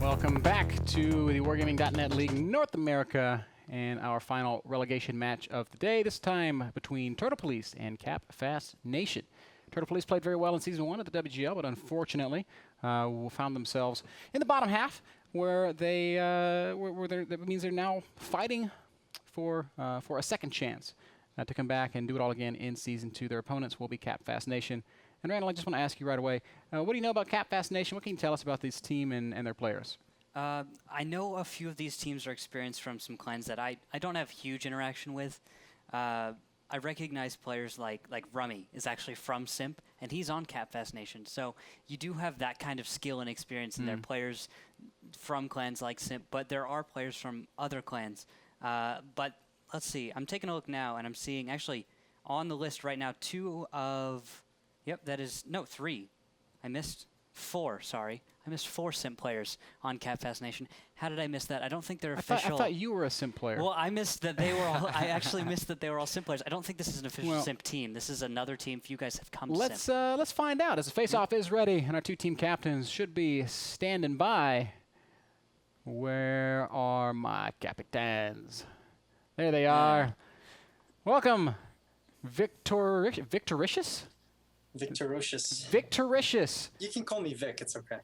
Welcome back to the Wargaming.net League North America and our final relegation match of the day, this time between Turtle Police and Cap Fast Nation. Turtle Police played very well in Season 1 at the WGL, but unfortunately found themselves in the bottom half where they that means they're now fighting for a second chance to come back and do it all again in Season 2. Their opponents will be Cap Fast Nation. And Randall, I just want to ask you right away, what do you know about Cap Fast Nation? What can you tell us about this team and their players? I know a few of these teams are experienced from some clans that I don't have huge interaction with. I recognize players like Rummy is actually from Simp, and he's on Cap Fast Nation. So you do have that kind of skill and experience in their players from clans like Simp, but there are players from other clans. But let's see, I'm taking a look now, and I'm seeing actually on the list right now three. I missed four, sorry. I missed 4 Simp players on Cap Fast Nation. How did I miss that? I don't think they're official. I thought you were a Simp player. Well, I missed that they were all, I actually missed that they were all Simp players. I don't think this is an official Simp team. This is another team if you guys have come to Simp. Let's find out as the face-off is ready and our 2 team captains should be standing by. Where are my captains? There they are. Welcome, Victoricious? Victoricious. You can call me Vic. It's okay.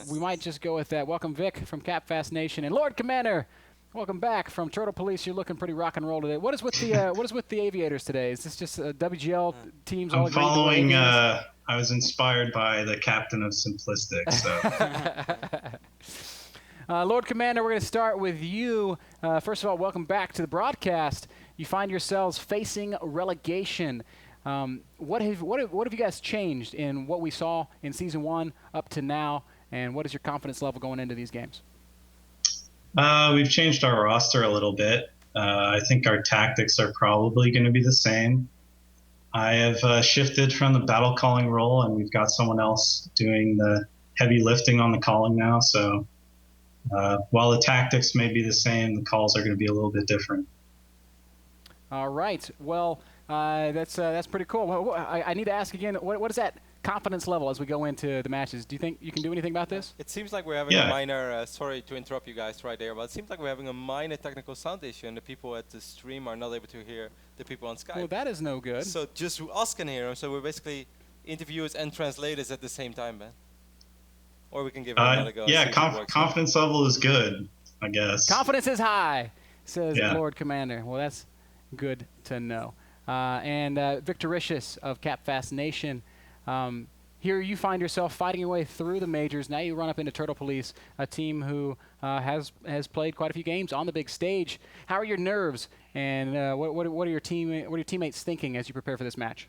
We might just go with that. Welcome, Vic, from Cap Fast Nation, and Lord Commander. Welcome back from Turtle Police. You're looking pretty rock and roll today. What is with the Aviators today? Is this just WGL teams? I'm following. I was inspired by the captain of Simplistic. So. Lord Commander, we're going to start with you. First of all, welcome back to the broadcast. You find yourselves facing relegation. What have you guys changed in what we saw in Season 1 up to now, and what is your confidence level going into these games? We've changed our roster a little bit. I think our tactics are probably going to be the same. I have shifted from the battle calling role, and we've got someone else doing the heavy lifting on the calling now. So while the tactics may be the same, the calls are going to be a little bit different. All right. Well, that's pretty cool. Well, I need to ask again, what is that confidence level as we go into the matches? Do you think you can do anything about this? It seems like we're having a minor, sorry to interrupt you guys right there, but it seems like we're having a minor technical sound issue and the people at the stream are not able to hear the people on Skype. Well, that is no good. So just us can hear them, so we're basically interviewers and translators at the same time, man. Or we can give it another go. Yeah, confidence level is good, I guess. Confidence is high, says Lord Commander. Well, that's good to know. And Victoricious of Cap Fast Nation, here you find yourself fighting your way through the majors. Now you run up into Turtle Police, a team who has played quite a few games on the big stage. How are your nerves, and what are your teammates thinking as you prepare for this match?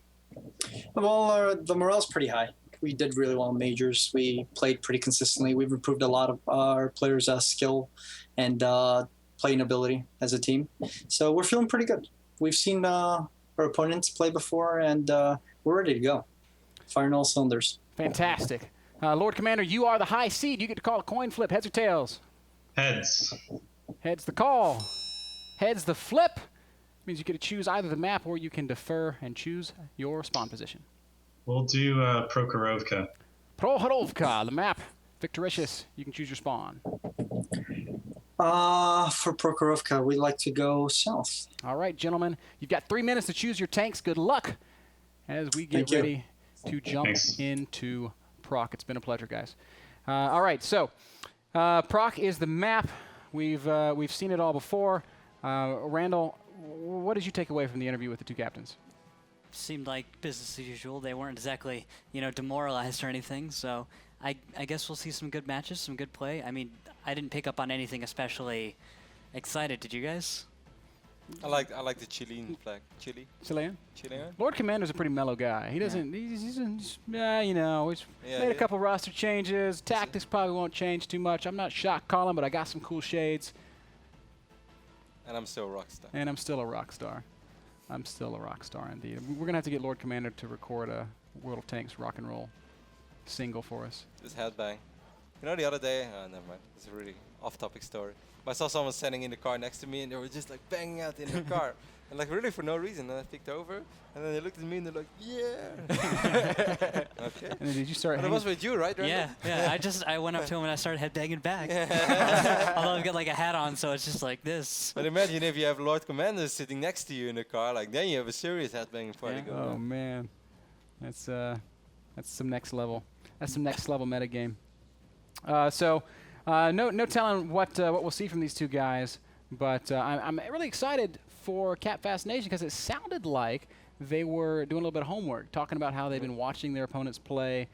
Well, the morale's pretty high. We did really well in majors. We played pretty consistently. We've improved a lot of our players' skill and playing ability as a team. So we're feeling pretty good. We've seen our opponents play before, and we're ready to go. Firing all cylinders. Fantastic. Lord Commander, you are the high seed. You get to call a coin flip. Heads or tails? Heads. Heads the call. Heads the flip. Means you get to choose either the map or you can defer and choose your spawn position. We'll do Prokhorovka. Prokhorovka, the map. Victoricious, you can choose your spawn. For Prokhorovka, we'd like to go south. All right, gentlemen. You've got 3 minutes to choose your tanks. Good luck as we get ready to jump into Proc. It's been a pleasure, guys. All right, so Proc is the map. We've seen it all before. Randall, what did you take away from the interview with the 2 captains? Seemed like business as usual. They weren't exactly, demoralized or anything. So I guess we'll see some good matches, some good play. I mean, I didn't pick up on anything especially excited. Did you guys? I like the Chilean flag. Chilean? Lord Commander's a pretty mellow guy. He doesn't. He's made a couple roster changes. Tactics probably won't change too much. I'm not shocked calling, but I got some cool shades. And I'm still a rock star. And I'm still a rock star. I'm still a rock star, indeed. We're going to have to get Lord Commander to record a World of Tanks rock and roll single for us. Just headbang. You know, the other day, never mind. It's a really off-topic story. But I saw someone standing in the car next to me, and they were just like banging out in the car, and like really for no reason. And I picked over, and then they looked at me and they're like, "Yeah." Okay. And then did you start? But it was with you, right? Yeah, yeah. I went up to him and I started headbanging back. Although I've got like a hat on, so it's just like this. But imagine if you have Lord Commander sitting next to you in the car, like then you have a serious headbanging party Yeah. going Oh on. man, that's some next level. That's some next level metagame. No telling what we'll see from these two guys, but I'm really excited for Cap Fast Nation because it sounded like they were doing a little bit of homework, talking about how they've been watching their opponents play,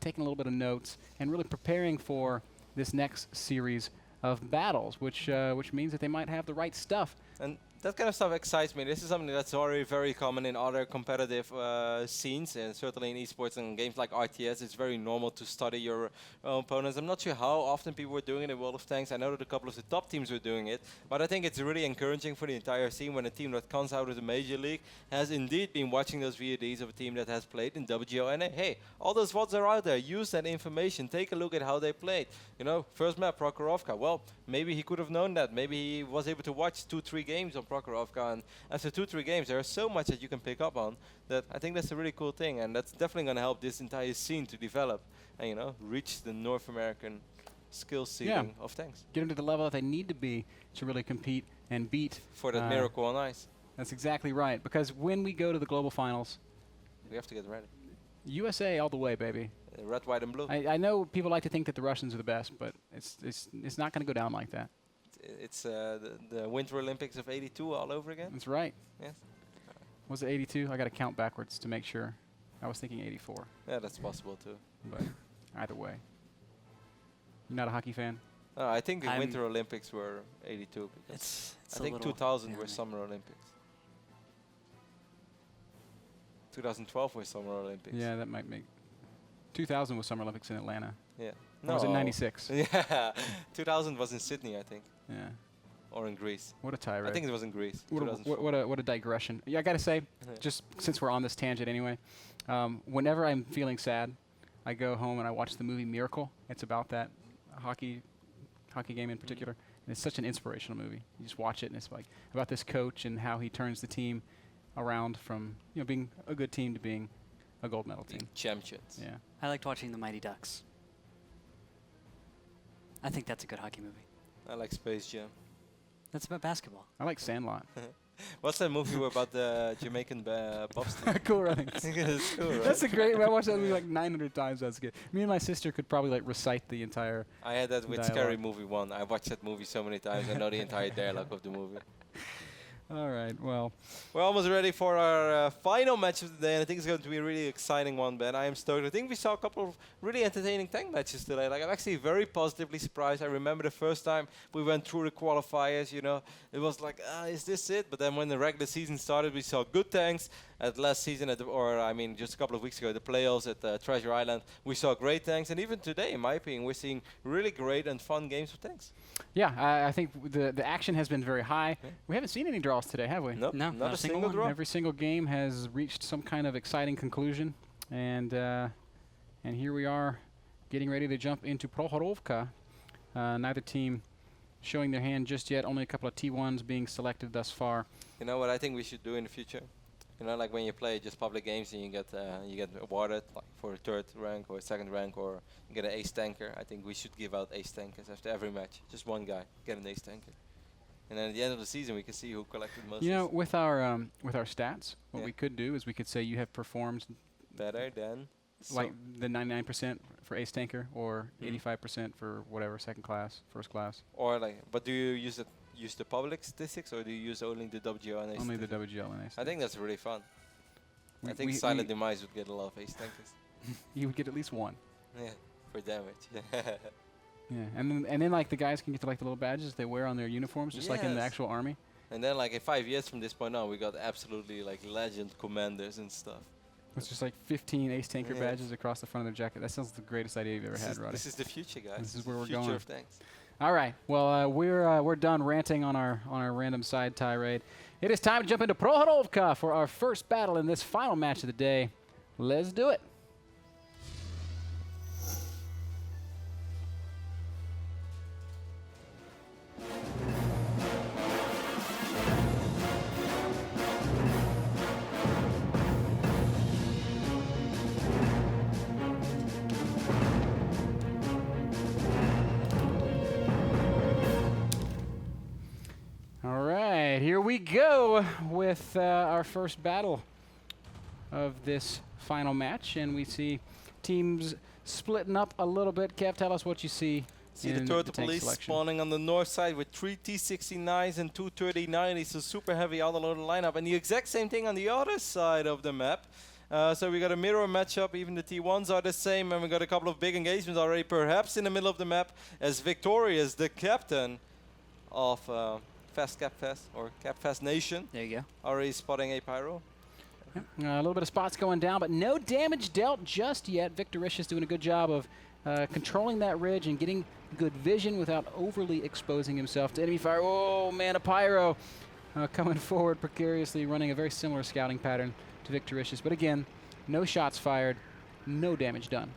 taking a little bit of notes, and really preparing for this next series of battles, which means that they might have the right stuff. And that kind of stuff excites me. This is something that's already very common in other competitive scenes, and certainly in esports and games like RTS. It's very normal to study your opponents. I'm not sure how often people were doing it in World of Tanks. I know that a couple of the top teams were doing it, but I think it's really encouraging for the entire scene when a team that comes out of the Major League has indeed been watching those VODs of a team that has played in WGLNA. Hey, all those VODs are out there. Use that information. Take a look at how they played. You know, first map, Prokhorovka. Well, maybe he could have known that. Maybe he was able to watch 2-3 games on Prokhorovka, and after 2-3 games, there is so much that you can pick up on that I think that's a really cool thing, and that's definitely going to help this entire scene to develop and, you know, reach the North American skill ceiling of tanks. Get them to the level that they need to be to really compete and beat. For that miracle on ice. That's exactly right, because when we go to the global finals, We have to get ready. USA all the way, baby. Red, white, and blue. I know people like to think that the Russians are the best, but it's not going to go down like that. It's the Winter Olympics of '82 all over again. That's right. Yes. Was it 82? I got to count backwards to make sure. I was thinking 84, Yeah, that's possible too. but either way. You're not a hockey fan? I think the I'm Winter Olympics were '82 because It's I think 2000 were Summer Olympics. 2012 was Summer Olympics. Yeah, that might make. 2000 was Summer Olympics in Atlanta. Yeah. Or was it 96? Yeah. 2000 was in Sydney, I think, Yeah. or in Greece. What a tirade. I think it was in Greece. What 2004. what a digression. Yeah, I got to say, just since we're on this tangent anyway, whenever I'm feeling sad, I go home and I watch the movie Miracle. It's about that hockey game in particular. And it's such an inspirational movie. You just watch it and it's like about this coach and how he turns the team around from being a good team to being a gold medal team. Champions. Yeah. I liked watching the Mighty Ducks. I think that's a good hockey movie. I like Space Jam. That's about basketball. I like Sandlot. What's that movie about the Jamaican Bob's team? Cool Runnings. It's cool, right? That's a great. I watched that movie like 900 times. That's good. Me and my sister could probably like recite the entire. I had that with dialogue. Scary Movie 1. I watched that movie so many times. I know the entire dialogue of the movie. All right. Well, We're almost ready for our final match of the day, and I think it's going to be a really exciting one, Ben. I am stoked. I think we saw a couple of really entertaining tank matches today. Like, I'm actually very positively surprised. I remember the first time we went through the qualifiers, it was like, is this it? But then when the regular season started, we saw good tanks. At last season, just a couple of weeks ago, the playoffs at Treasure Island, we saw great tanks. And even today, in my opinion, we're seeing really great and fun games of tanks. yeah, I think the action has been very high. Yeah. We haven't seen any draws today, have we? Nope, No, not a single draw. Every single game has reached some kind of exciting conclusion, and here we are, getting ready to jump into Prokhorovka. Neither team showing their hand just yet. Only a couple of T1s being selected thus far. You know what I think we should do in the future? Like when you play just public games and you get awarded like for a third rank or a second rank, or you get an ace tanker. I think we should give out ace tankers after every match. Just one guy get an ace tanker, and then at the end of the season we can see who collected most. With our stats, what Yeah. we could do is we could say you have performed Better than like the 99% for ace tanker, or Mm. 85% for whatever second class, first class. or like. But do you use the public statistics, or do you use only the WGLNA? Only the statistics? WGLNA. I think that's really fun. I think we- Silent Demise would get a lot of ace tankers. you would get at least one. Yeah, for damage. Yeah, and then like the guys can get to like the little badges they wear on their uniforms, just like in the Yes. actual army. And then like in 5 years from this point on, we got absolutely like legend commanders and stuff. It's just like 15 ace tanker Yeah. badges across the front of their jacket. That sounds the greatest idea you've ever had, Roddy. This is the future, guys. This is where we're future going. of tanks. All right. Well, we're done ranting on our random side tirade. It is time to jump into Prokhorovka for our first battle in this final match of the day. Let's do it. we go with our first battle of this final match, and we see teams splitting up a little bit. Kev, tell us what you see. See the Turtle Police spawning on the north side with 3 T-69s and 2 3090s, so super heavy autoloader lineup. And the exact same thing on the other side of the map. So we got a mirror matchup, even the T1s are the same, and we got a couple of big engagements already, perhaps in the middle of the map, as Victorious, the captain of CapFast Nation. There you go. Already spotting a Pyro. A little bit of spots going down, but no damage dealt just yet. Victoricious doing a good job of controlling that ridge and getting good vision without overly exposing himself to enemy fire. Oh man, a Pyro coming forward precariously, running a very similar scouting pattern to Victoricious. But again, no shots fired, no damage done.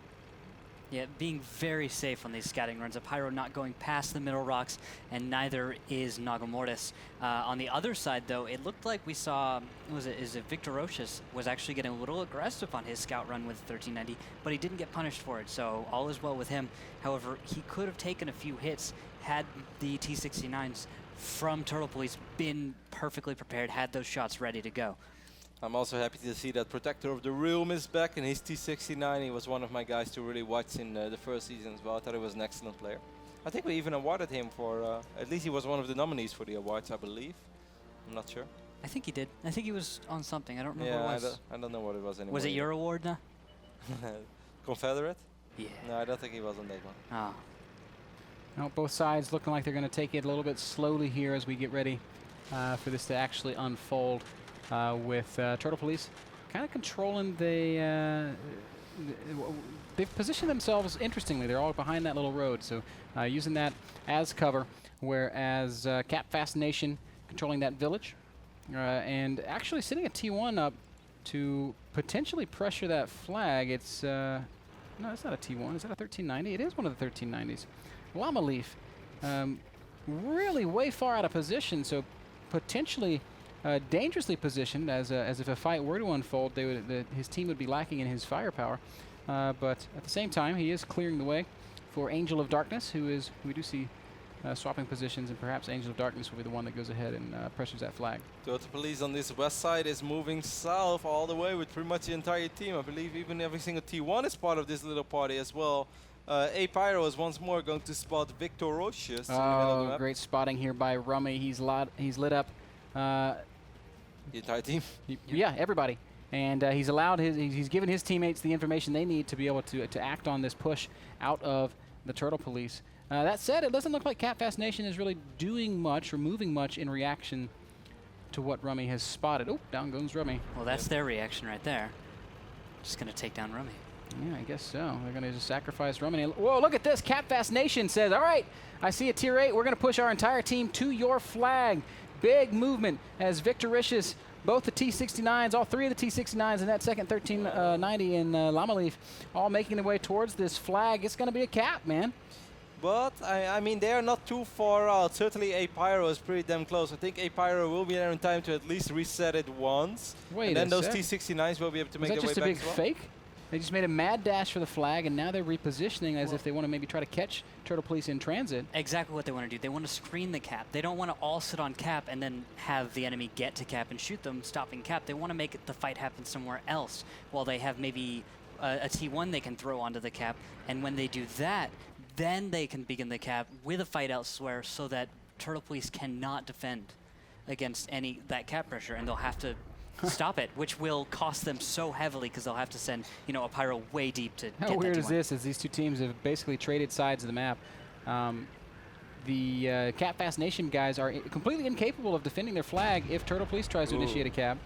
Yeah, being very safe on these scouting runs. A Pyro not going past the middle rocks, and neither is Nagamortis. On the other side, though, it looked like we saw, is it Victorocious was actually getting a little aggressive on his scout run with 1390, but he didn't get punished for it, so all is well with him. However, he could have taken a few hits had the T-69s from Turtle Police been perfectly prepared, had those shots ready to go. I'm also happy to see that Protector of the Realm is back in his T-69. He was one of my guys to really watch in the first season as well. I thought he was an excellent player. I think we even awarded him for, at least he was one of the nominees for the awards, I believe. I'm not sure. I think he did. I think he was on something. I don't remember what it was. I don't know what it was anymore. Was it your award now? Confederate? Yeah. No, I don't think he was on that one. Ah. Now, both sides looking like they're going to take it a little bit slowly here as we get ready for this to actually unfold. With Turtle Police kind of controlling they've positioned themselves interestingly. They're all behind that little road, so using that as cover, whereas CapFast Nation controlling that village and actually sitting a T1 up to potentially pressure that flag. It's no, it's not a T1. Is that a 1390? It is one of the 1390s. Llama Leaf really way far out of position, so potentially dangerously positioned as if a fight were to unfold. His team would be lacking in his firepower, but at the same time, he is clearing the way for Angel of Darkness, who we do see swapping positions, and perhaps Angel of Darkness will be the one that goes ahead and pressures that flag. Turtle Police on this west side is moving south all the way with pretty much the entire team. I believe even every single T1 is part of this little party as well. A Pyro is once more going to spot Victorocious. Oh, great spotting here by Rummy. He's lit up. The entire team? Yeah, everybody. And he's allowed he's given his teammates the information they need to be able to act on this push out of the Turtle Police. That said, it doesn't look like CapFast Nation is really doing much or moving much in reaction to what Rummy has spotted. Oh, down goes Rummy. Well, that's their reaction right there. Just going to take down Rummy. Yeah, I guess so. They're going to just sacrifice Rummy. Whoa, look at this. CapFast Nation says, all right, I see a tier 8. We're going to push our entire team to your flag. Big movement as Victoricious, both the T-69s, all 3 of the T-69s, and that second 1390 in Llama Leaf, all making their way towards this flag. It's going to be a cap, man. But, I mean, they are not too far out. Certainly A Pyro is pretty damn close. I think A Pyro will be there in time to at least reset it once. Wait and then those sec. T-69s will be able to make their way back as well. Is that just a big fake? They just made a mad dash for the flag, and now they're repositioning as if they want to maybe try to catch Turtle Police in transit. Exactly what they want to do. They want to screen the cap. They don't want to all sit on cap and then have the enemy get to cap and shoot them, stopping cap. They want to make the fight happen somewhere else while they have maybe a T1 they can throw onto the cap. And when they do that, then they can begin the cap with a fight elsewhere so that Turtle Police cannot defend against that cap pressure, and they'll have to stop it, which will cost them so heavily because they'll have to send, a Pyro way deep to How get weird that is T1. this? As these two teams have basically traded sides of the map. The CapFast Nation guys are completely incapable of defending their flag if Turtle Police tries to initiate a cap.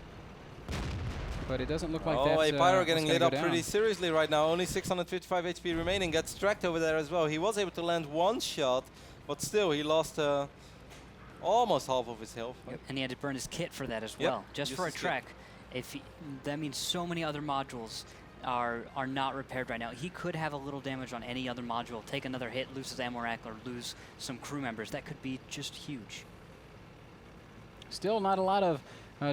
But it doesn't look like that's A Pyro getting what's lit gonna up go pretty down. seriously right now. Only 655 HP remaining. Gets tracked over there as well. He was able to land one shot, but still he lost almost half of his health. Yep. And he had to burn his kit for that as Yep, well, just for a his kit. trek. That means so many other modules are not repaired right now. He could have a little damage on any other module, take another hit, lose his ammo rack, or lose some crew members. That could be just huge. Still not a lot of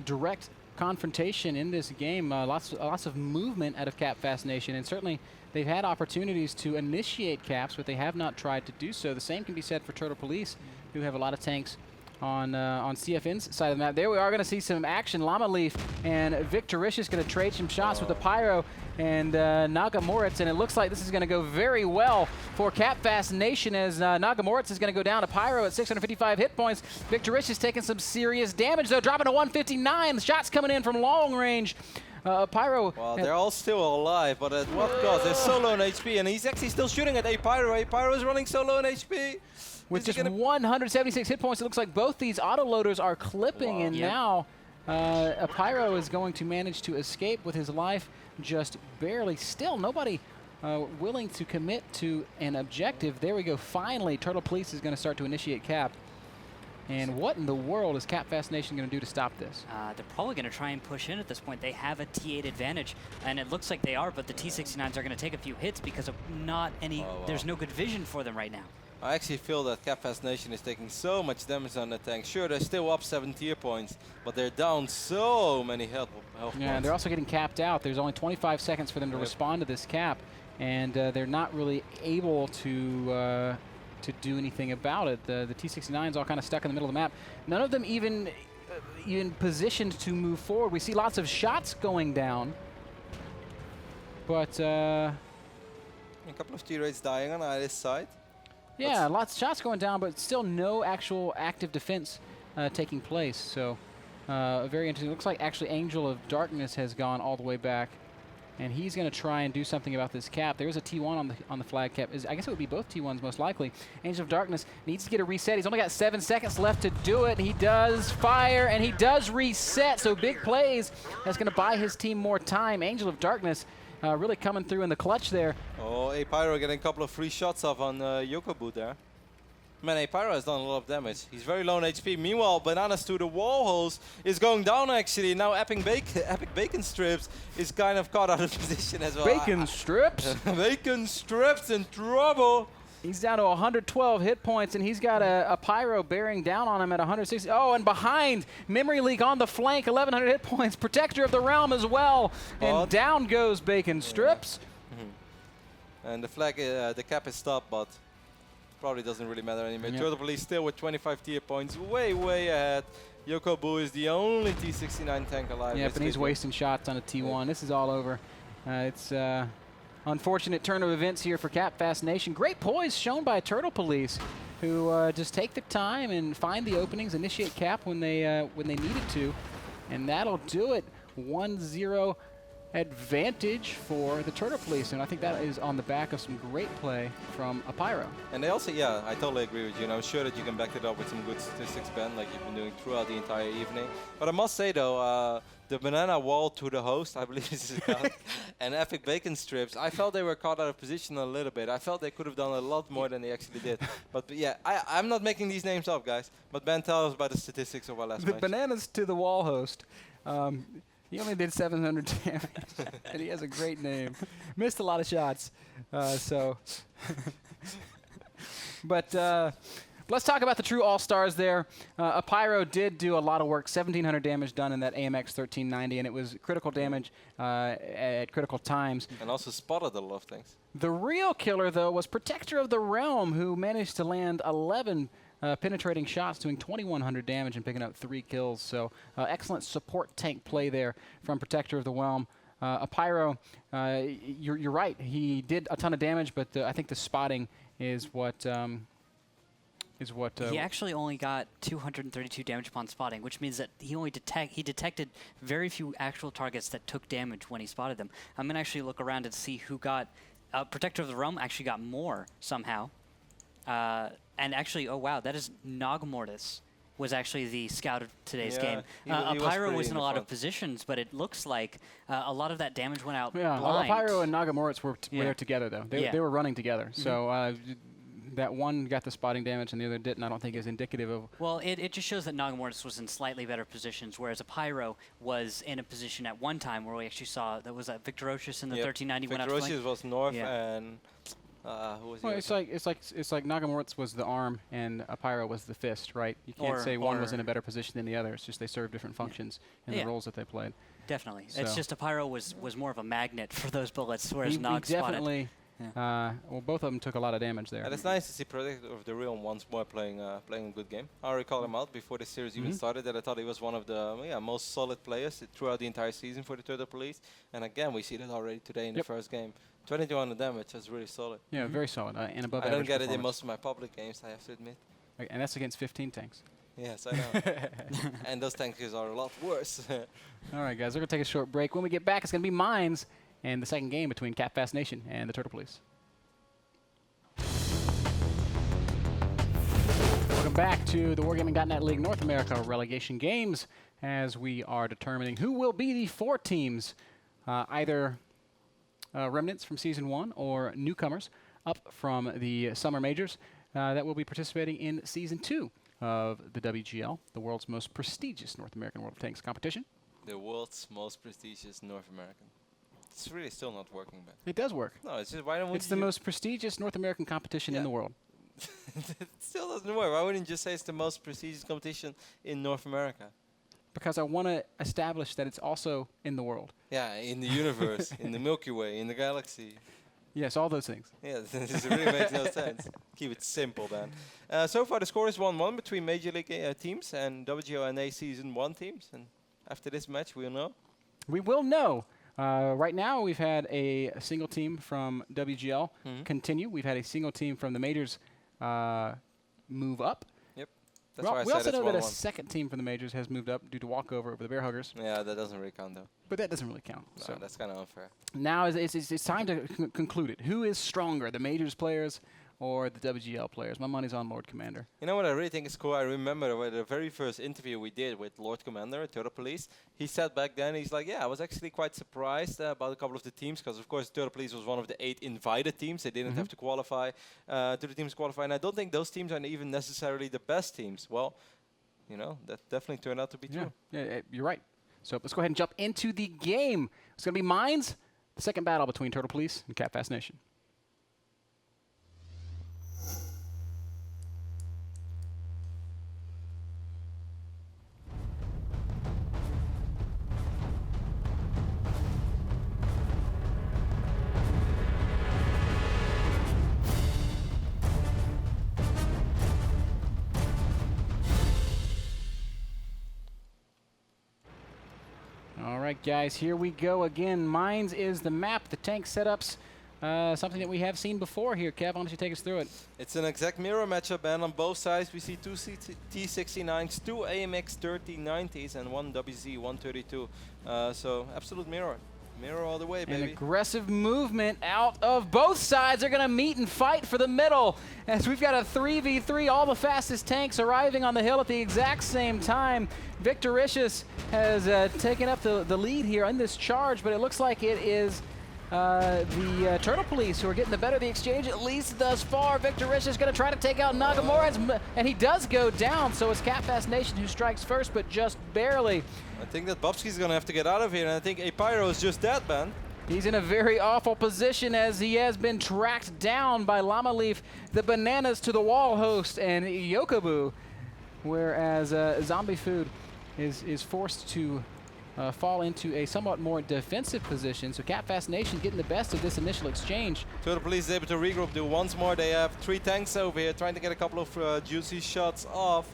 direct confrontation in this game. Lots of movement out of CapFast Nation, and certainly they've had opportunities to initiate caps, but they have not tried to do so. The same can be said for Turtle Police, who have a lot of tanks on CFN's side of the map. There we are going to see some action. Llama Leaf and Victoricious going to trade some shots with the Pyro and Nagamoritz, and it looks like this is going to go very well for CapFast Nation as Nagamoritz is going to go down to Pyro at 655 hit points. Victoricious taking some serious damage, though, dropping to 159. The shots coming in from long range. Pyro. Well, they're all still alive, but at what cost? They're so low on HP, and he's actually still shooting at A Pyro. A Pyro is running so low on HP. With just 176 hit points, it looks like both these autoloaders are clipping, and now a Pyro is going to manage to escape with his life just barely. Still, nobody willing to commit to an objective. There we go. Finally, Turtle Police is going to start to initiate cap. And what in the world is CapFast Nation going to do to stop this? They're probably going to try and push in at this point. They have a T8 advantage, and it looks like they are, but the T69s are going to take a few hits because of not any, there's no good vision for them right now. I actually feel that CapFast Nation is taking so much damage on the tank. Sure, they're still up 7 tier points, but they're down so many health points. Yeah, they're also getting capped out. There's only 25 seconds for them to respond to this cap, and they're not really able to do anything about it. The T69's all kind of stuck in the middle of the map. None of them even positioned to move forward. We see lots of shots going down, but a couple of T-rates dying on either side. Yeah, lots of shots going down, but still no actual active defense taking place. So very interesting. Looks like actually Angel of Darkness has gone all the way back, and he's going to try and do something about this cap. There's a T1 on the flag cap. I guess it would be both T1s most likely. Angel of Darkness needs to get a reset. He's only got 7 seconds left to do it. He does fire, and he does reset. So big plays. That's going to buy his team more time. Angel of Darkness really coming through in the clutch there. Oh, A Pyro getting a couple of free shots off on Yokobu there. Man, A Pyro has done a lot of damage. He's very low on HP. Meanwhile, Bananas to the wall holes is going down actually. Now Epic Bacon Strips is kind of caught out of position as well. Bacon Strips? Bacon Strips in trouble. He's down to 112 hit points, and he's got a Pyro bearing down on him at 160. Oh, and behind, Memory Leak on the flank, 1,100 hit points. Protector of the Realm as well. And down goes Bacon Strips. And the flag, the cap is stopped, but probably doesn't really matter anymore. Turtle Police still with 25 tier points, way ahead. Yokobu is the only T69 tank alive. Yeah, but he's wasting shots on a T1. This is all over. It's unfortunate turn of events here for CapFast Nation. Great poise shown by Turtle Police, who just take the time and find the openings, initiate cap when they needed to, and that'll do it. 1-0 advantage for the Turtle Police, and I think that is on the back of some great play from a Pyro. And they also, yeah, I totally agree with you, and I'm sure that you can back it up with some good statistics, Ben, like you've been doing throughout the entire evening. But I must say, though, the banana wall to the host, I believe this is called, and Epic Bacon Strips, I felt they were caught out of position a little bit. I felt they could have done a lot more than they actually did. But yeah, I'm not making these names up, guys. But Ben, tell us about the statistics of our last match. The bananas to the wall host. He only did 700 damage, and he has a great name. Missed a lot of shots, but let's talk about the true all-stars there. A Pyro did do a lot of work, 1,700 damage done in that AMX 1390, and it was critical damage at critical times. And also spotted a lot of things. The real killer, though, was Protector of the Realm, who managed to land 11 penetrating shots, doing 2,100 damage and picking up 3 kills. So excellent support tank play there from Protector of the Realm. A Pyro, you're right. He did a ton of damage, but I think the spotting is what. He actually only got 232 damage upon spotting, which means that he detected very few actual targets that took damage when he spotted them. I'm gonna actually look around and see who got. Protector of the Realm actually got more somehow. And actually, oh wow, that is Nogmortis was actually the scout of today's game. A Pyro was in a lot of positions, but it looks like a lot of that damage went out blind. Pyro and Nagamoritz were there together, though. They were running together. So that one got the spotting damage and the other didn't, I don't think is indicative of... Well, it just shows that Nagamoritz was in slightly better positions, whereas a Pyro was in a position at one time where we actually saw, that was Victorocious in the 1390 went out to flank. Victorocious was north and... who was it's like Nagamoritz was the arm and a Pyro was the fist, right? You can't say one was in a better position than the other. It's just they serve different functions in the roles that they played. Definitely. So it's just a Pyro was more of a magnet for those bullets, whereas he Nog spotted. Well, both of them took a lot of damage there. And it's nice to see Protector of the Realm once more playing a good game. I already called him out before the series even started that I thought he was one of the most solid players throughout the entire season for the Turtle Police. And again, we see that already today in the first game. 2200 damage, that's really solid. Yeah, very solid and above I average don't get it in performance. most of my public games, I have to admit. And that's against 15 tanks. Yes, I know. And those tankers are a lot worse. All right, guys, we're going to take a short break. When we get back, it's going to be Mines and the second game between Cat Fast Nation and the Turtle Police. Welcome back to the Wargaming.net League North America relegation games as we are determining who will be the 4 teams, either remnants from Season 1 or newcomers up from the Summer Majors that will be participating in Season 2 of the WGL, the world's most prestigious North American World of Tanks competition. The world's most prestigious North American. It's really still not working, man. It does work. No, it's just why don't we? It's the most prestigious North American competition in the world. It still doesn't work. Why wouldn't you just say it's the most prestigious competition in North America? Because I want to establish that it's also in the world. Yeah, in the universe, in the Milky Way, in the galaxy. Yes, all those things. Yeah, this really makes no sense. Keep it simple, man. So far, the score is 1-1 between Major League teams and WGLNA Season 1 teams. And after this match, we'll know. We will know. Right now, we've had a single team from WGL continue. We've had a single team from the Majors move up. Yep. That's why I we said also it's know that a 1-1. second team from the Majors has moved up due to walkover over the Bear Huggers. Yeah, that doesn't really count, though. But that doesn't really count. No, So that's kind of unfair. now it's time to conclude it. Who is stronger, the Majors players or the WGL players? My money's on Lord Commander. You know what I really think is cool? I remember the very first interview we did with Lord Commander at Turtle Police. He said back then, he's like, yeah, I was actually quite surprised about a couple of the teams because, of course, Turtle Police was one of the 8 invited teams. They didn't have to qualify to the teams qualify. And I don't think those teams are even necessarily the best teams. Well, you know, that definitely turned out to be true. Yeah, you're right. So let's go ahead and jump into the game. It's going to be Mines, the second battle between Turtle Police and Cat Fast Nation. All right, guys, here we go again. Mines is the map, the tank setups, something that we have seen before here. Kev, why don't you take us through it? It's an exact mirror matchup, and on both sides we see 2 T69s, 2 AMX 3090s, and 1 WZ-132. So absolute mirror. Mirror all the way, baby. An aggressive movement out of both sides. They're going to meet and fight for the middle. As we've got a 3v3, all the fastest tanks arriving on the hill at the exact same time. Victoricious has taken up the lead here in this charge, but it looks like it is the Turtle Police who are getting the better of the exchange, at least thus far. Victoricious is going to try to take out Nagamura, and he does go down, so it's Cat Fast Nation who strikes first, but just barely. I think that Bobsky's going to have to get out of here, and I think Apyro is just dead, man. He's in a very awful position as he has been tracked down by Llama Leaf, the Bananas to the Wall host, and Yokobu, whereas Zombie Food is forced to fall into a somewhat more defensive position. So Cat Fast Nation getting the best of this initial exchange. Turtle Police is able to regroup, do once more. They have 3 tanks over here trying to get a couple of juicy shots off.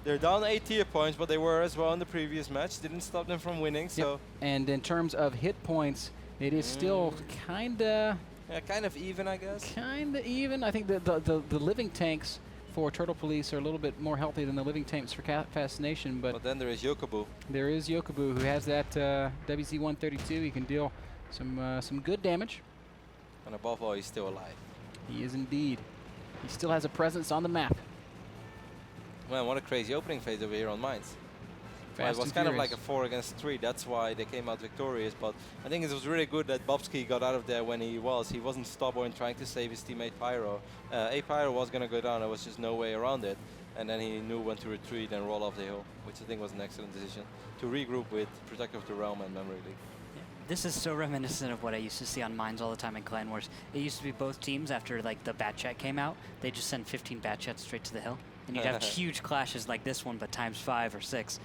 They're down 8 tier points, but they were as well in the previous match. Didn't stop them from winning, so... Yep. And in terms of hit points, it is still kinda... Yeah, kind of even, I guess. Kinda even. I think the living tanks for Turtle Police are a little bit more healthy than the living tanks for Cat Fast Nation, but then there is Yokobu. There is Yokobu, who has that WZ-132. He can deal some good damage. And above all, he's still alive. He is indeed. He still has a presence on the map. Man, what a crazy opening phase over here on Mines. Well, Fast it was and kind of furious. like a 4 against 3. That's why they came out victorious. But I think it was really good that Bobsky got out of there when he was. He wasn't stubborn trying to save his teammate Pyro. Pyro was going to go down. There was just no way around it. And then he knew when to retreat and roll off the hill, which I think was an excellent decision. To regroup with Protector of the Realm and Memory League. This is so reminiscent of what I used to see on Mines all the time in Clan Wars. It used to be both teams after like the bat chat came out, they just send 15 bat chats straight to the hill. And you'd have huge clashes like this one, but times 5 or 6.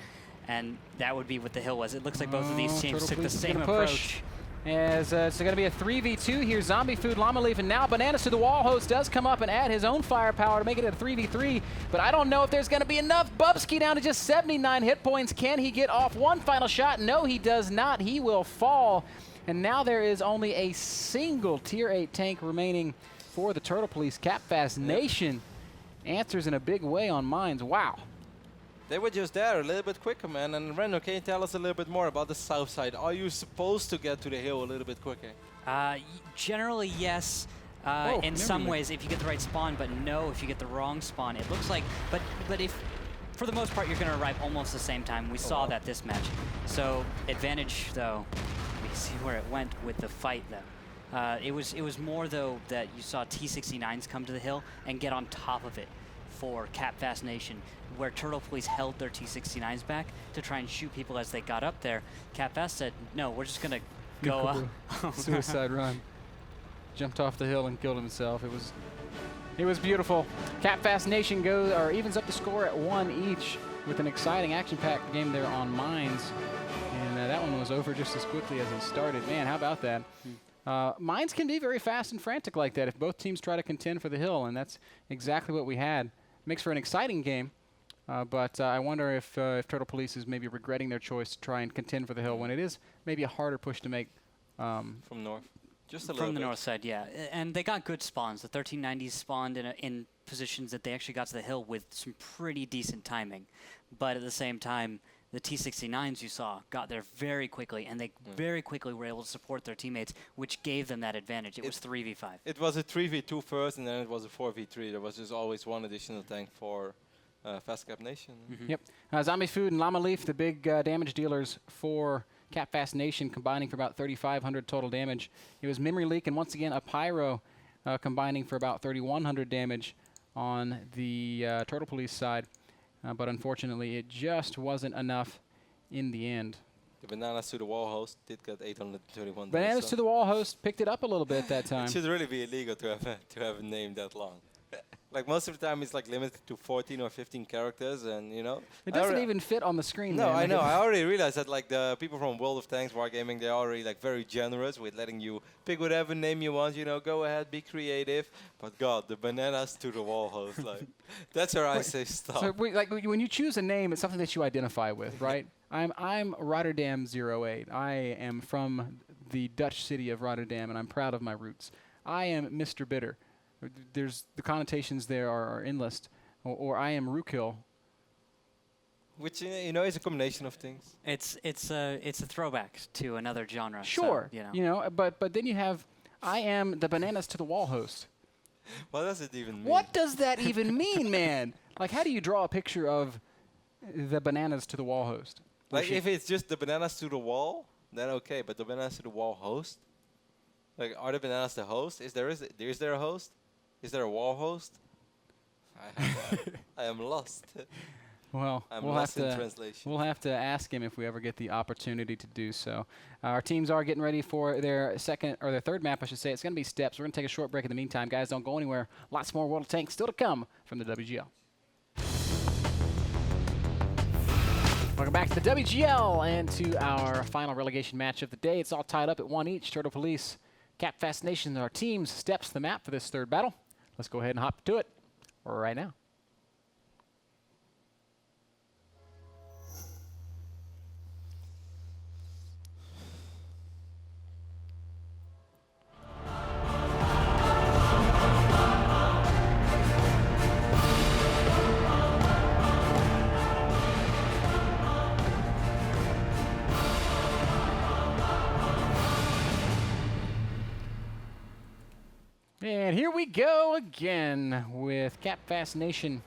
And that would be what the hill was. It looks like both of these teams Turtle took the Police is same gonna approach. push. As it's going to be a 3v2 here. Zombie Food, Llama Leaf, and now Bananas to the Wall host does come up and add his own firepower to make it a 3v3. But I don't know if there's going to be enough. Bubsky down to just 79 hit points. Can he get off one final shot? No, he does not. He will fall. And now there is only a single Tier 8 tank remaining for the Turtle Police. Capfast Nation answers in a big way on mines. Wow. They were just there a little bit quicker, man. And Reno, can you tell us a little bit more about the south side? Are you supposed to get to the hill a little bit quicker? Generally, yes. In some ways, if you get the right spawn, but no, if you get the wrong spawn. It looks like, but if, for the most part, you're going to arrive almost the same time. We saw that this match. So advantage, though. We see where it went with the fight, though. It was more, though, that you saw T-69s come to the hill and get on top of it for Capfast Nation, where Turtle Police held their T-69s back to try and shoot people as they got up there. Capfast said, no, we're just going to go up. Suicide run. Jumped off the hill and killed himself. It was beautiful. Capfast Nation goes, or evens up the score at 1 each with an exciting action-packed game there on mines. And that one was over just as quickly as it started. Man, how about that? Mines can be very fast and frantic like that if both teams try to contend for the hill, and that's exactly what we had. Makes for an exciting game, but I wonder if Turtle Police is maybe regretting their choice to try and contend for the hill when it is maybe a harder push to make. From north. Just a little From the bit. north side, yeah. And they got good spawns. The 1390s spawned in positions that they actually got to the hill with some pretty decent timing. But at the same time, the T-69s you saw got there very quickly, and they very quickly were able to support their teammates, which gave them that advantage. It was 3v5. It was a 3v2 first, and then it was a 4v3. There was just always one additional tank for Fast Cap Nation. Yep. Zombie Food and Llama Leaf, the big damage dealers for Capfast Nation, combining for about 3,500 total damage. It was Memory Leak and once again a Pyro combining for about 3,100 damage on the Turtle Police side. But unfortunately, it just wasn't enough in the end. The Bananas to the Wall host did get 831 Bananas damage, so to the Wall host picked it up a little bit that time. it should really be illegal to have a name that long. Like most of the time, it's like limited to 14 or 15 characters, and you know. It doesn't even fit on the screen. No, man. I know. I already realized that like the people from World of Tanks, Wargaming, they're already like very generous with letting you pick whatever name you want. You know, go ahead, be creative. But God, the Bananas to the Wall host, like that's where I say stop. So like when you choose a name, it's something that you identify with, right? I'm Rotterdam 08. I am from the Dutch city of Rotterdam, and I'm proud of my roots. I am Mr. Bitter. There's the connotations there are endless. Or I am Rookhill. Which you know is a combination of things. It's a throwback to another genre. Sure, so, you know, but then you have I am the Bananas to the Wall host. What does it even mean? What does that even mean, man? Like, how do you draw a picture of the Bananas to the Wall host? Like if it's just the Bananas to the Wall, then okay. But the Bananas to the Wall host, like are the Bananas the host? Is there a host? Is there a wall host? I am lost. Well, I'm we'll lost have in to translation. we'll have to ask him if we ever get the opportunity to do so. Our teams are getting ready for their third map, I should say. It's going to be Steps. We're going to take a short break in the meantime. Guys, don't go anywhere. Lots more World of Tanks still to come from the WGL. Welcome back to the WGL and to our final relegation match of the day. It's all tied up at 1 each. Turtle Police, Capfast Nation, our teams Steps the map for this third battle. Let's go ahead and hop to it right now. And here we go again with Capfast Nation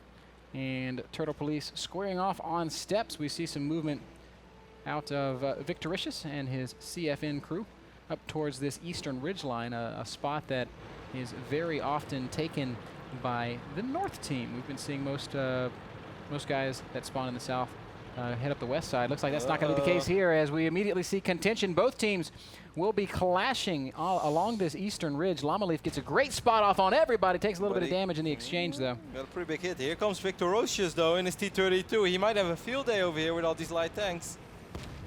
and Turtle Police squaring off on Steps. We see some movement out of Victoricious and his CFN crew up towards this eastern ridgeline, a spot that is very often taken by the north team. We've been seeing most guys that spawn in the south head up the west side. Looks like that's not going to be the case here, as we immediately see contention. Both teams will be clashing along this eastern ridge. Llama Leaf gets a great spot off on everybody. Takes a little bit of damage in the exchange, though. Got a pretty big hit. Here comes Victorocious, though, in his T-32. He might have a field day over here with all these light tanks.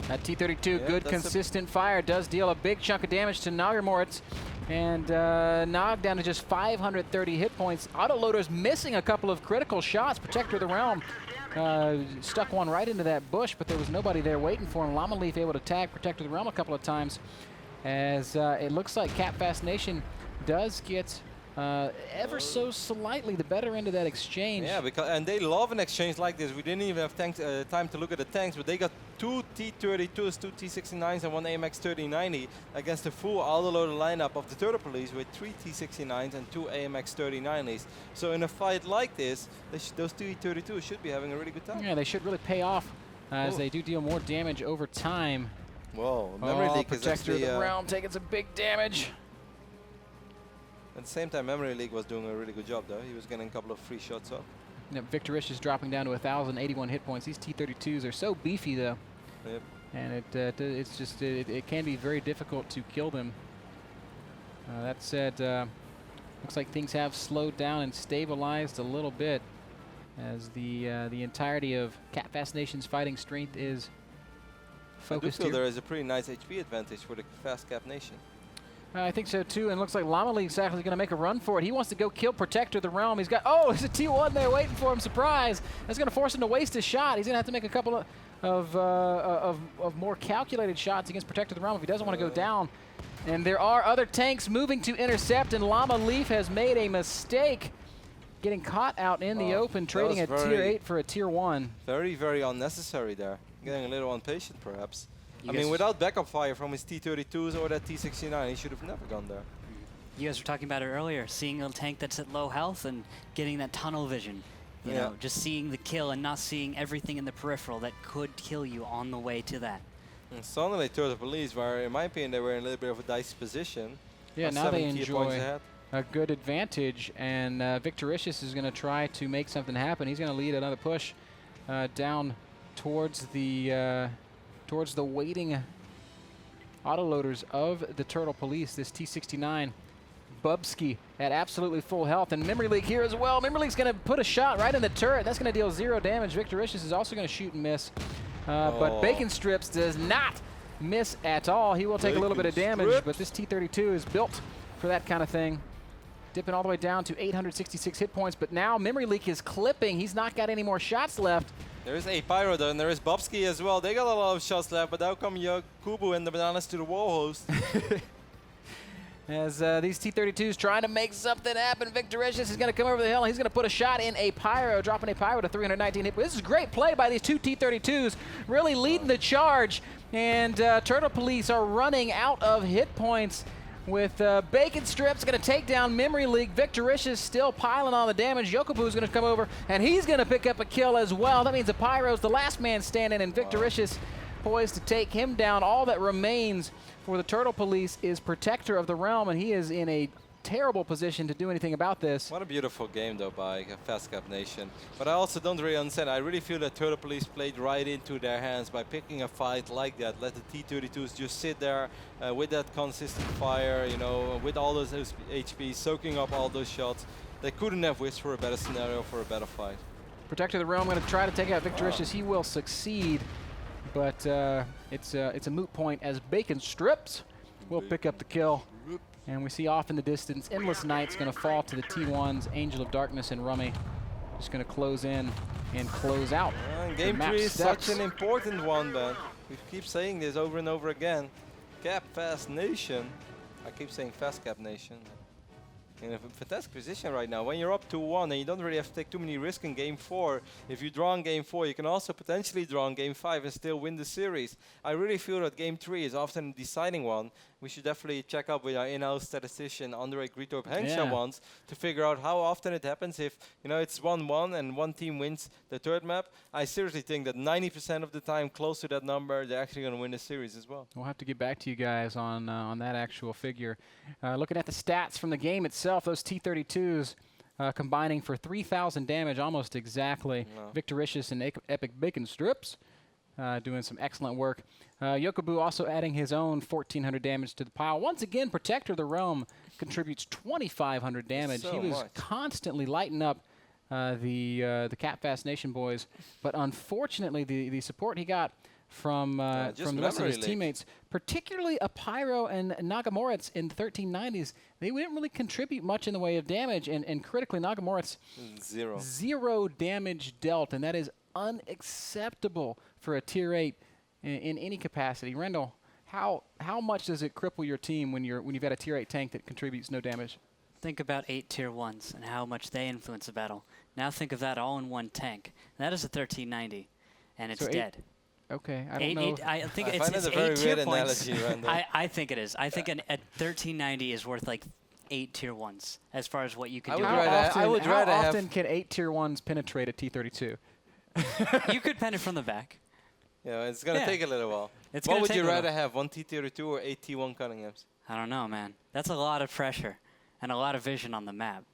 That T-32, Yeah, good that's a- consistent fire, does deal a big chunk of damage to Nagermoritz. And Nog down to just 530 hit points. Autoloader's missing a couple of critical shots. Protector of the Realm stuck one right into that bush, but there was nobody there waiting for him. Llama Leaf able to tag Protector of the Realm a couple of times, as it looks like Cap Fascination does get ever so slightly the better end of that exchange. Yeah, and they love an exchange like this. We didn't even have time to look at the tanks, but they got 2 T-32s, 2 T-69s, and 1 AMX 3090 against the full autoloader lineup of the Turtle Police with 3 T-69s and 2 AMX 3090s. So in a fight like this, those T-32s should be having a really good time. Yeah, they should really pay off as they do deal more damage over time. Whoa, Memory Leak is Protector actually... of the Realm taking some big damage. At the same time, Memory Leak was doing a really good job, though. He was getting a couple of free shots off. Victorish is dropping down to 1,081 hit points. These T-32s are so beefy, though. Yep. And it's just it can be very difficult to kill them. That said, looks like things have slowed down and stabilized a little bit, as the entirety of Cap Fascination's fighting strength is focused I do feel here. there is a pretty nice HP advantage for the Fast Cap Nation. I think so too, and it looks like Llama League's actually going to make a run for it. He wants to go kill Protector of the Realm. He's got, oh, there's a T1 there waiting for him, surprise. That's going to force him to waste his shot. He's going to have to make a couple of more calculated shots against Protector of the Realm if he doesn't want to go down. And there are other tanks moving to intercept, and Llama Leaf has made a mistake getting caught out in the open, trading a tier 8 for a tier 1. Very, very unnecessary there. Getting a little impatient, perhaps. You I guys- mean, without backup fire from his T-32s or that T-69, he should have never gone there. You guys were talking about it earlier, seeing a tank that's at low health and getting that tunnel vision. You know, just seeing the kill and not seeing everything in the peripheral that could kill you on the way to that. And suddenly, Turtle Police, where in my opinion they were in a little bit of a dicey position. Yeah, are now they 70 points enjoy ahead. a good advantage, and Victoricious is going to try to make something happen. He's going to lead another push down towards the waiting autoloaders of the Turtle Police. This T-69 Bubsky at absolutely full health, and Memory Leak here as well. Memory Leak's going to put a shot right in the turret. That's going to deal 0 damage. Victoricious is also going to shoot and miss, but Bacon Strips does not miss at all. He will take a little bit of damage, Strips. but this T-32 is built for that kind of thing. Dipping all the way down to 866 hit points, but now Memory Leak is clipping. He's not got any more shots left. There is a Pyro though, and there is Bobsky as well. They got a lot of shots left, but now come Kubu and the Bananas to the wall host. As these T-32s trying to make something happen. Victoricious is going to come over the hill, and he's going to put a shot in a Pyro, dropping a Pyro to 319 hit. This is great play by these two T-32s, really leading the charge. And Turtle Police are running out of hit points, with Bacon Strips going to take down Memory Leak. Victoricious still piling on the damage. Yokobu is going to come over, and he's going to pick up a kill as well. That means the Pyro's the last man standing, and Victoricious poised to take him down. All that remains for the Turtle Police is Protector of the Realm, and he is in a terrible position to do anything about this. What a beautiful game though by Fast Cap Nation. But I also don't really understand. I really feel that Turtle Police played right into their hands by picking a fight like that. Let the T-32s just sit there with that consistent fire, you know, with all those HP, soaking up all those shots. They couldn't have wished for a better scenario, for a better fight. Protector of the Realm going to try to take out Victoricious. He will succeed, but it's a moot point as Bacon Strips will pick up the kill. And we see off in the distance, Endless Night's going to fall to the T1s, Angel of Darkness and Rummy. Just going to close in and close out. Game map 3 is steps. such an important one, man. We keep saying this over and over again. Cap Fast Nation. I keep saying Fast Cap Nation. In a fantastic position right now. When you're up 2-1 and you don't really have to take too many risks in Game 4, if you draw in Game 4, you can also potentially draw in Game 5 and still win the series. I really feel that Game 3 is often a deciding one. We should definitely check up with our in-house statistician, Andre Gritorp Hengsha once, to figure out how often it happens. If it's 1-1 and one team wins the third map, I seriously think that 90% of the time, close to that number, they're actually going to win the series as well. We'll have to get back to you guys on that actual figure. Looking at the stats from the game itself, those T-32s combining for 3,000 damage almost exactly. Victoricious and Epic Bacon Strips doing some excellent work. Yokobu also adding his own 1,400 damage to the pile. Once again, Protector of the Realm contributes 2,500 damage. So he was much. constantly lighting up the Cap Fast Nation boys, but unfortunately the support he got from just the rest of his memory leak. teammates, particularly Apyro and Nagamoritz in the 1390s. They didn't really contribute much in the way of damage, and critically, Nagamoritz, 0 damage dealt, and that is unacceptable for a Tier 8 in any capacity. Rendell, how much does it cripple your team when you've got a Tier 8 tank that contributes no damage? Think about 8 Tier 1s and how much they influence a battle. Now think of that all in one tank. That is a 1390, and it's So dead. Okay, I don't know. I think I it's find it a 8 very tier weird points. analogy, Randall. I think it is. I think a 1390 is worth like 8 Tier 1s as far as what you can I do. would How rather- often, I would rather how have- often can 8 Tier 1s penetrate a T-32? You could pen it from the back. Yeah, it's going to Yeah. take a little while. It's What gonna would take you a little. rather have, 1 T-32 or 8 T1 Cunninghams? I don't know, man. That's a lot of pressure and a lot of vision on the map.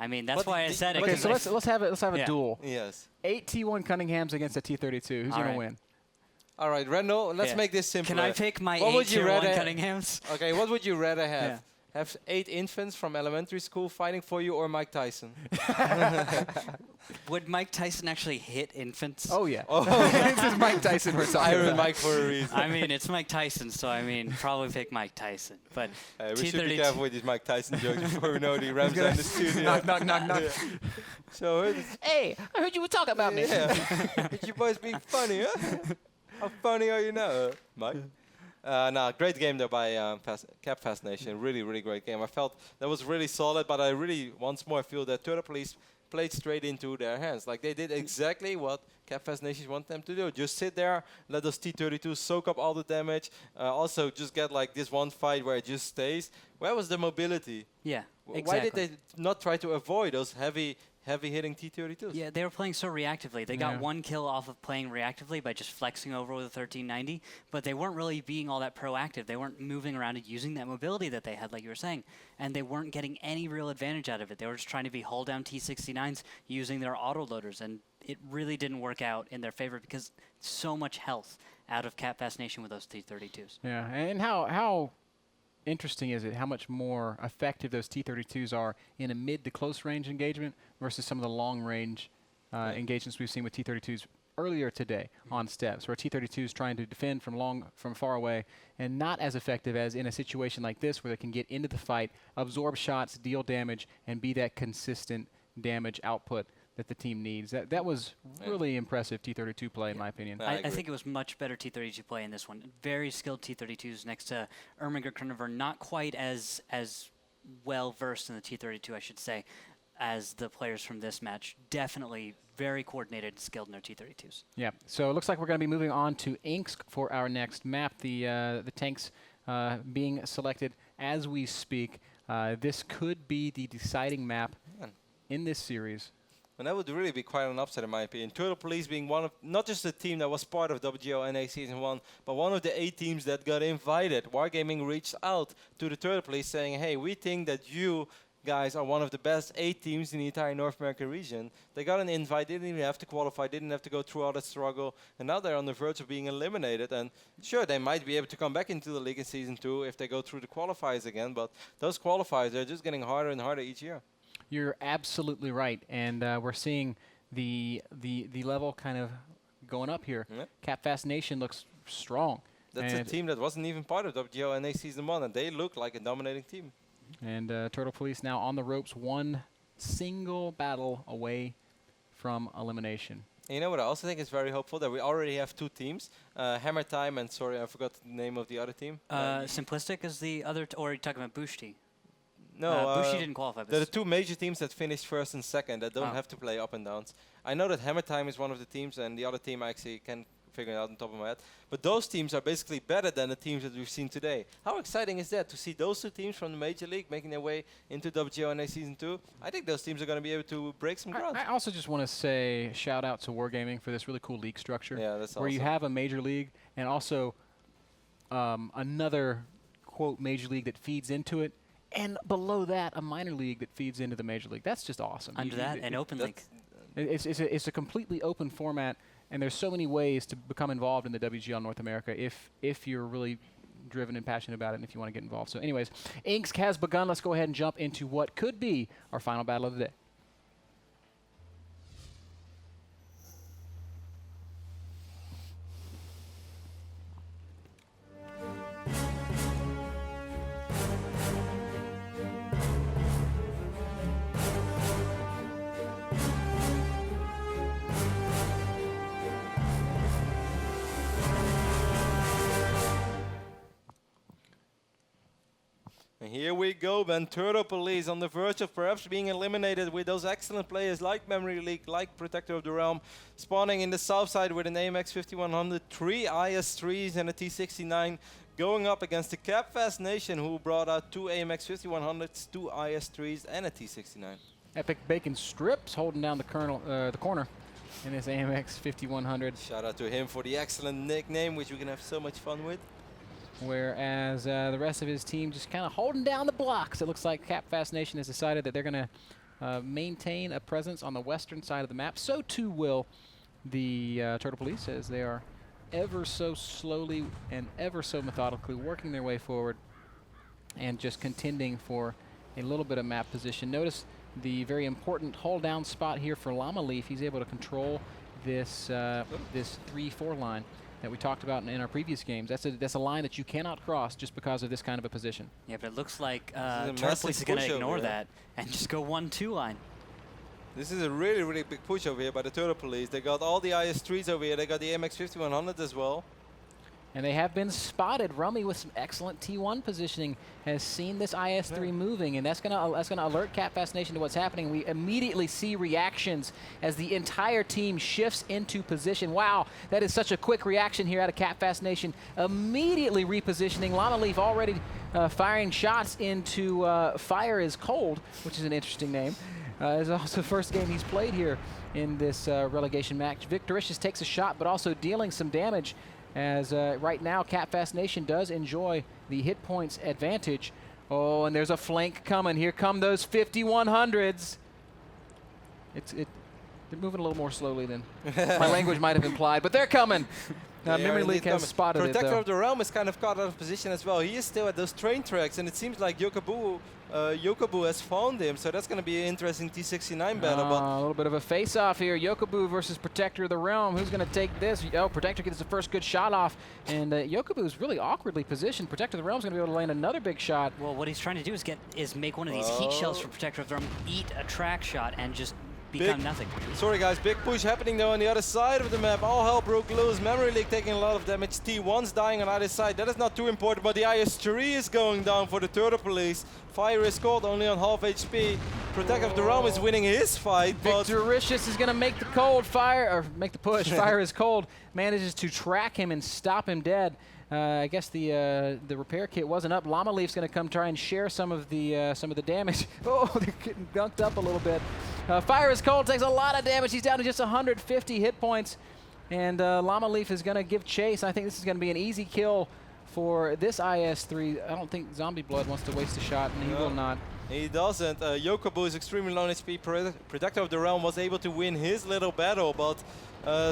I mean, that's But why I the- said it. but Okay, 'cause so I let's have a Yeah. duel. Yes. 8 T1 Cunninghams against a T-32. Who's All gonna right. win? All right, Randall, let's Yeah. make this simpler. Can I pick my What 8 would you Tier 1 rather- Cunninghams? Okay, what would you rather have? Yeah. Have 8 infants from elementary school fighting for you or Mike Tyson? Would Mike Tyson actually hit infants? Oh yeah. Oh. This is Mike Tyson we're talking Iron about. Mike for a reason. I mean, it's Mike Tyson, so I mean, probably pick Mike Tyson. But We should be T-32 careful with these Mike Tyson jokes before we know the Rams are in the studio. Knock, knock, knock, knock. So, Hey, I heard you were talking about me. yeah. Did you boys being funny, huh? How funny are you now, Mike? No, great game though by Cap Fast Nation. Really, really great game. I felt that was really solid, but I really, once more, feel that Turtle Police played straight into their hands. Like they did exactly what Cap Fast Nation want them to do. Just sit there, let those T-32s soak up all the damage. Also, just get like this one fight where it just stays. Where was the mobility? yeah, Why exactly. did they not try to avoid those heavy hitting T-32s? Yeah, they were playing so reactively. They got Yeah. 1 kill off of playing reactively by just flexing over with a 1390, but they weren't really being all that proactive. They weren't moving around and using that mobility that they had, like you were saying, and they weren't getting any real advantage out of it. They were just trying to be hull down T-69s using their autoloaders, and it really didn't work out in their favor because so much health out of Cap Fast Nation with those T-32s. Yeah, and how interesting is it how much more effective those T-32s are in a mid to close range engagement versus some of the long range engagements we've seen with T-32s earlier today on steps, where T-32 is trying to defend from far away and not as effective as in a situation like this where they can get into the fight, absorb shots, deal damage, and be that consistent damage output that the team needs. That was really impressive T-32 play, in my opinion. I I agree. think it was much better T-32 play in this one. Very skilled T-32s next to Erminger Kronover, not quite as well versed in the T-32, I should say, as the players from this match. Definitely very coordinated and skilled in their T-32s. Yeah, so it looks like we're going to be moving on to Inksk for our next map. The tanks being selected as we speak. This could be the deciding map in this series. And that would really be quite an upset in my opinion. Turtle Police being one of, not just the team that was part of WGLNA Season 1, but one of the 8 teams that got invited. Wargaming reached out to the Turtle Police saying, hey, we think that you guys are one of the best 8 teams in the entire North American region. They got an invite, didn't even have to qualify, didn't have to go through all that struggle, and now they're on the verge of being eliminated. And sure, they might be able to come back into the league in Season 2 if they go through the qualifiers again, but those qualifiers are just getting harder and harder each year. You're absolutely right, and we're seeing the level kind of going up here. Yeah. Cap Fast Nation looks strong. That's a and team that wasn't even part of WGLNA Season 1, and they look like a dominating team. And Turtle Police now on the ropes, one single battle away from elimination. And you know what I also think is very hopeful? That we already have 2 teams. Hammer Time and, sorry, I forgot the name of the other team. Simplistic is the other, or are you talking about Bushti? No, Bushi didn't qualify. But they're the 2 major teams that finished first and second that don't Oh. have to play up and downs. I know that Hammer Time is one of the teams, and the other team I actually can't figure it out on top of my head. But those teams are basically better than the teams that we've seen today. How exciting is that to see those 2 teams from the Major League making their way into WGLNA Season 2? I think those teams are going to be able to break some ground. I also just want to say shout out to Wargaming for this really cool league structure. Yeah, that's where you awesome. have a major league and also another quote major league that feeds into it, and below that a minor league that feeds into the major league. That's just awesome. under that, an open league. It's a completely open format, and there's so many ways to become involved in the WGL North America if you're really driven and passionate about it and if you want to get involved. So anyways, Inksk has begun. Let's go ahead and jump into what could be our final battle of the day. And here we go, then Turtle Police on the verge of perhaps being eliminated with those excellent players like Memory League, like Protector of the Realm, spawning in the south side with an AMX 5100, 3 IS-3s and a T-69, going up against the Capfast Nation, who brought out 2 AMX 5100s, 2 IS-3s and a T-69. Epic Bacon Strips holding down the corner in this AMX 5100. Shout out to him for the excellent nickname, which we can have so much fun with. Whereas the rest of his team just kind of holding down the blocks. It looks like Capfast Nation has decided that they're going to maintain a presence on the western side of the map. So too will the Turtle Police, as they are ever so slowly and ever so methodically working their way forward and just contending for a little bit of map position. Notice the very important hold down spot here for Llama Leaf. He's able to control this this 3-4 line that we talked about in our previous games. That's a line that you cannot cross just because of this kind of a position. Yeah, but it looks like a Turtle massive Police is going to push over ignore here. that and just go 1-2 line. This is a really, really big push over here by the Turtle Police. They got all the IS-3s over here. They got the AMX 5100 as well. And they have been spotted. Rummy with some excellent T1 positioning has seen this IS-3 moving, and that's gonna alert Capfast Nation to what's happening. We immediately see reactions as the entire team shifts into position. Wow, that is such a quick reaction here out of Capfast Nation. Immediately repositioning. Llama Leaf already firing shots into Fire is Cold, which is an interesting name. It's also the first game he's played here in this relegation match. Victoricious takes a shot, but also dealing some damage, as right now Capfast Nation does enjoy the hit points advantage. Oh, and there's a flank coming. Here come those 5100s. They're moving a little more slowly than my language might have implied, but they're coming. Memory League has spotted it, Protector though. of the Realm is kind of caught out of position as well. He is still at those train tracks, and it seems like Yokobu has found him, so that's going to be an interesting T-69 battle. But A little bit of a face-off here. Yokobu versus Protector of the Realm. Who's going to take this? Oh, Protector gets the first good shot off, and Yokobu is really awkwardly positioned. Protector of the Realm is going to be able to land another big shot. Well, what he's trying to do is make one of these heat shells for Protector of the Realm, eat a track shot, and just become nothing. Sorry guys, big push happening though on the other side of the map. All hell broke loose. Memory League taking a lot of damage. T1's dying on either side. That is not too important, but the IS-3 is going down for the Turtle Police. Fire is cold, only on half HP. Protector of the Realm is winning his fight, but Victoricious is going to make the cold fire, or make the push. Fire is Cold manages to track him and stop him dead. I guess the repair kit wasn't up. Llama Leaf's going to come try and share some of the damage. Oh, they're getting gunked up a little bit. Fire is Cold takes a lot of damage. He's down to just 150 hit points, and Llama Leaf is going to give chase. I think this is going to be an easy kill for this IS-3. I don't think Zombie Blood wants to waste a shot, and he will not. he doesn't. Yokobu is extremely low on HP. Protector of the Realm was able to win his little battle, but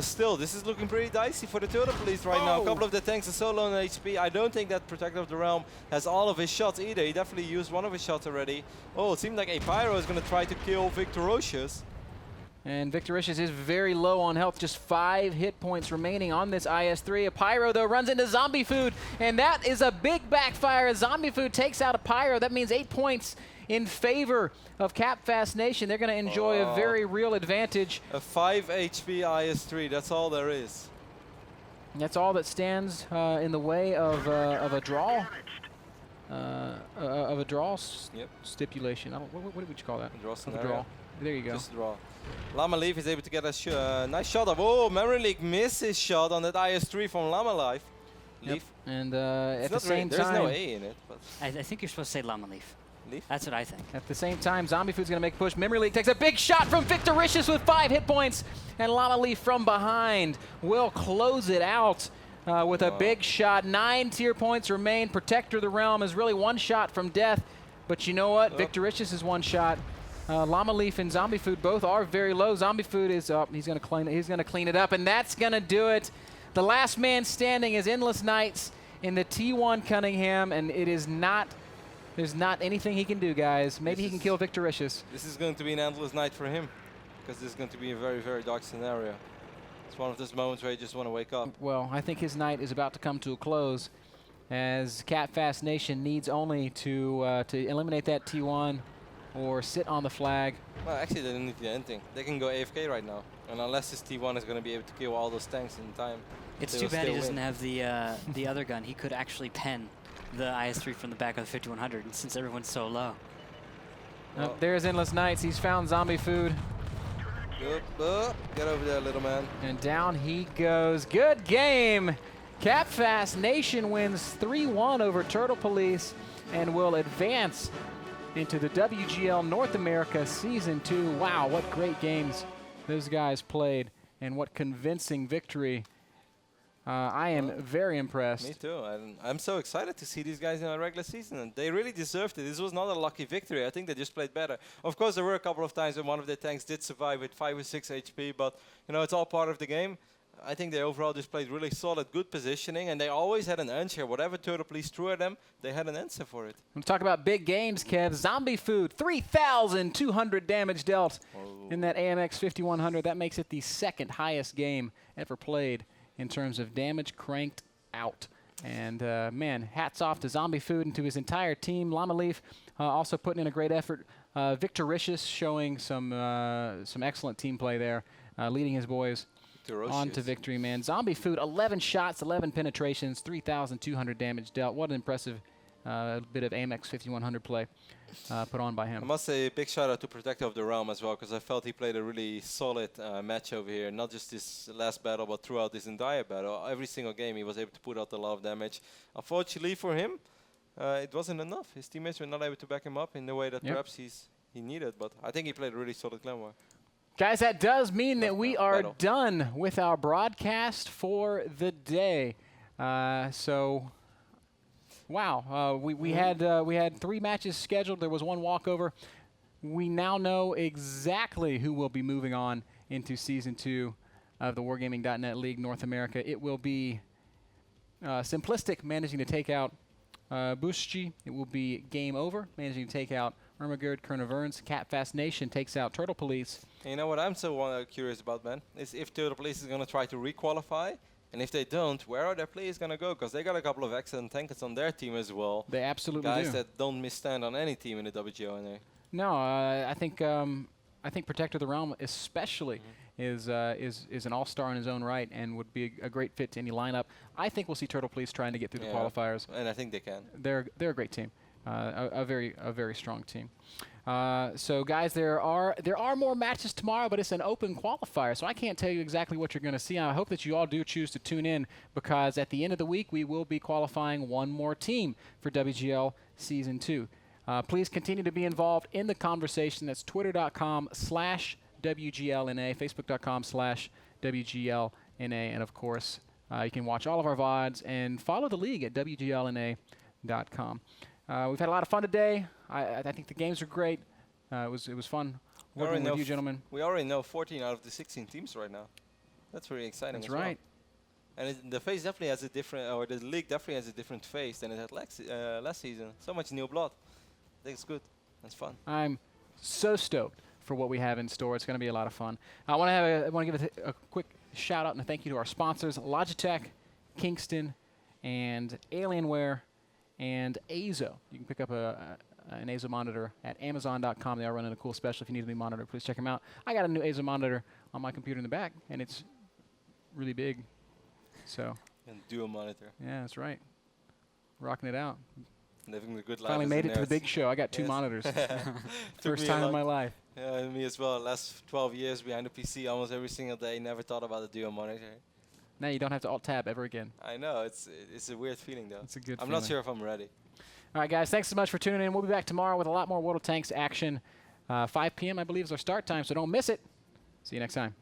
still, this is looking pretty dicey for the Turtle Police right now. A couple of the tanks are so low on HP. I don't think that Protector of the Realm has all of his shots either. He definitely used one of his shots already. Oh, it seemed like a Pyro is going to try to kill Victorocious. And Victoricious is very low on health, just 5 hit points remaining on this IS-3. A Pyro, though, runs into Zombie Food, and that is a big backfire. As Zombie Food takes out a Pyro, that means 8 points in favor of Capfast Nation. They're going to enjoy a very real advantage. A 5 HP IS-3, that's all there is. That's all that stands in the way of a draw. Stipulation. What would you call that? Draw Of a scenario. draw. There you go. Just draw. Llama Leaf is able to get a nice shot of. Oh, Memory League missed his shot on that IS-3 from Llama Leaf. Yep. And It's at the not really- same there's time, no A in it, but I think you're supposed to say Llama Leaf. Leaf. That's what I think. at the same time, Zombie Food's going to make a push. Memory League takes a big shot from Victoricious with 5 hit points, and Llama Leaf from behind will close it out with a big shot. 9 tier points remain. Protector of the Realm is really 1 shot from death, but you know what? Victoricious is 1 shot. Llama Leaf and Zombie Food both are very low. Zombie Food is up. He's going to clean it up, and that's going to do it. The last man standing is Endless Nights in the T1 Cunningham, and it is not. There's not anything he can do, guys. Maybe he can kill Victoricious. This is going to be an endless night for him, because this is going to be a very, very dark scenario. It's one of those moments where you just want to wake up. Well, I think his night is about to come to a close, as Capfast Nation needs only to eliminate that T1 or sit on the flag. Well, actually, they don't need to do anything. They can go AFK right now, and unless this T1 is going to be able to kill all those tanks in time. It's they too will bad he still doesn't win. have the other gun. He could actually pen the IS-3 from the back of the 5100 since everyone's so low. There's Endless Nights. He's found zombie food. Get over there, little man. And down he goes. Good game. Capfast Nation wins 3-1 over Turtle Police and will advance into the WGL North America Season 2. Wow, what great games those guys played, and what convincing victory. I am very impressed. Me too. I'm so excited to see these guys in a regular season. And they really deserved it. This was not a lucky victory. I think they just played better. Of course, there were a couple of times when one of their tanks did survive with 5 or 6 HP, but you know, it's all part of the game. I think they overall just played really solid, good positioning, and they always had an answer. Whatever Turtle Police threw at them, they had an answer for it. Let's talk about big games, Kev. Zombie Food, 3,200 damage dealt in that AMX 5100. That makes it the second highest game ever played in terms of damage cranked out. And man, hats off to Zombie Food and to his entire team. Llama Leaf also putting in a great effort. Victoricious showing some excellent team play there, leading his boys on to victory, man. Zombie Food, 11 shots, 11 penetrations, 3,200 damage dealt. What an impressive bit of AMX 5100 play put on by him. I must say a big shout out to Protector of the Realm as well, because I felt he played a really solid match over here. Not just this last battle, but throughout this entire battle. Every single game he was able to put out a lot of damage. Unfortunately for him, it wasn't enough. His teammates were not able to back him up in the way that perhaps he needed, but I think he played a really solid clan war. Guys, that does mean that we are done with our broadcast for the day. So, wow, we had 3 matches scheduled. There was 1 walkover. We now know exactly who will be moving on into Season 2 of the Wargaming.net League North America. It will be Simplistic managing to take out Bushchi. It will be Game Over managing to take out Ermagerd, Kernaverns. Catfast Nation takes out Turtle Police. And you know what I'm so curious about, man, is if Turtle Police is going to try to re-qualify, and if they don't, where are their players going to go? Because they got a couple of excellent tankers on their team as well. They absolutely Guys do. that don't misstand on any team in the WGLNA. No, I think Protector of the Realm especially is an all-star in his own right and would be a great fit to any lineup. I think we'll see Turtle Police trying to get through the qualifiers. And I think they can. They're a great team, a very strong team. So guys, there are more matches tomorrow, but it's an open qualifier, so I can't tell you exactly what you're going to see. I hope that you all do choose to tune in, because at the end of the week we will be qualifying 1 more team for WGL Season 2. Please continue to be involved in the conversation. That's twitter.com/WGLNA, facebook.com/WGLNA, and of course you can watch all of our VODs and follow the league at WGLNA.com. We've had a lot of fun today. I think the games are great. It was fun working with you gentlemen. We already know 14 out of the 16 teams right now. That's very exciting. That's right. Well. And the phase definitely has a different, or the league definitely has a different phase than it had last season. So much new blood. I think it's good. It's fun. I'm so stoked for what we have in store. It's going to be a lot of fun. I want to give a quick shout out and a thank you to our sponsors: Logitech, Kingston, and Alienware, and Azo. You can pick up an Azo monitor at Amazon.com. They are running a cool special. If you need a new monitor, please check them out. I got a new Azo monitor on my computer in the back, and it's really big. So. And dual monitor. Yeah, that's right. Rocking it out. Living the good life. Finally made it to the big show. I got 2 monitors. First time in my life. Yeah, me as well. Last 12 years behind the PC, almost every single day. Never thought about a dual monitor. Now you don't have to Alt-Tab ever again. I know. It's a weird feeling, though. It's a good I'm feeling. not sure if I'm ready. All right, guys. Thanks so much for tuning in. We'll be back tomorrow with a lot more World of Tanks action. 5 p.m., I believe, is our start time, so don't miss it. See you next time.